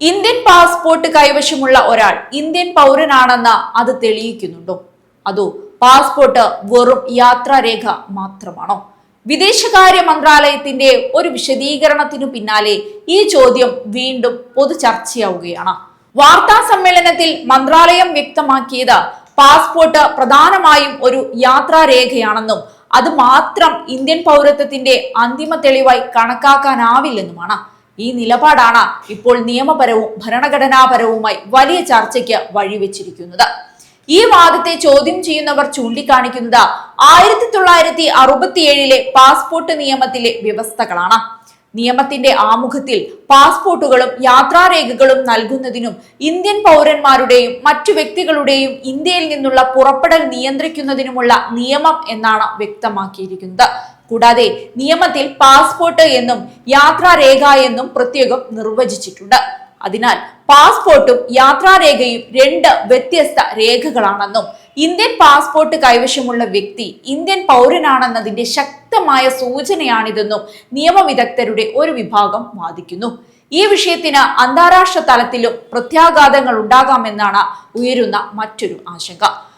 Indian passport കൈവശമുള്ള ഒരാൾ Indian പൗരനാണെന്ന് അത് തെളിയിക്കുന്നുണ്ടോ? അതോ പാസ്പോർട്ട് വെറും യാത്രാരേഖ മാത്രമാണോ? വിദേശകാര്യ മന്ത്രാലയത്തിന്റെ ഒരു വിശദീകരണത്തിനു പിന്നാലെ ഈ ചോദ്യം വീണ്ടും പൊതു ചർച്ചയാവുകയാണ്. വാർത്താ സമ്മേളനത്തിൽ മന്ത്രാലയം വ്യക്തമാക്കിയത് പാസ്പോർട്ട് പ്രധാനമായും ഒരു യാത്രാരേഖയാണെന്നും അത് മാത്രം ഇന്ത്യൻ പൗരത്വത്തിന്റെ അന്തിമ തെളിവായി കണക്കാക്കാനാവില്ലെന്നുമാണ്. ഈ നിലപാടാണ് ഇപ്പോൾ നിയമപരവും ഭരണഘടനാപരവുമായി വലിയ ചർച്ചയ്ക്ക് വഴിവെച്ചിരിക്കുന്നത്. ഈ വാദത്തെ ചോദ്യം ചെയ്യുന്നവർ ചൂണ്ടിക്കാണിക്കുന്നത് 1967 പാസ്പോർട്ട് നിയമത്തിലെ വ്യവസ്ഥകളാണ്. നിയമത്തിന്റെ ആമുഖത്തിൽ പാസ്പോർട്ടുകളും യാത്രാരേഖകളും നൽകുന്നതിനും ഇന്ത്യൻ പൗരന്മാരുടെയും മറ്റു വ്യക്തികളുടെയും ഇന്ത്യയിൽ നിന്നുള്ള പുറപ്പെടൽ നിയന്ത്രിക്കുന്നതിനുമുള്ള നിയമം എന്നാണ് വ്യക്തമാക്കിയിരിക്കുന്നത്. കൂടാതെ നിയമത്തിൽ പാസ്പോർട്ട് എന്നും യാത്രാരേഖ എന്നും പ്രത്യേകം നിർവചിച്ചിട്ടുണ്ട്. അതിനാൽ പാസ്പോർട്ടും യാത്രാരേഖയും രണ്ട് വ്യത്യസ്ത രേഖകളാണെന്നും ഇന്ത്യൻ പാസ്പോർട്ട് കൈവശമുള്ള വ്യക്തി ഇന്ത്യൻ പൗരനാണെന്നതിന്റെ ശക്തമായ സൂചനയാണിതെന്നും നിയമവിദഗ്ധരുടെ ഒരു വിഭാഗം വാദിക്കുന്നു. ഈ വിഷയത്തിന് അന്താരാഷ്ട്ര തലത്തിലും പ്രത്യാഘാതങ്ങൾ ഉണ്ടാകാമെന്നാണ് ഉയരുന്ന മറ്റൊരു ആശങ്ക.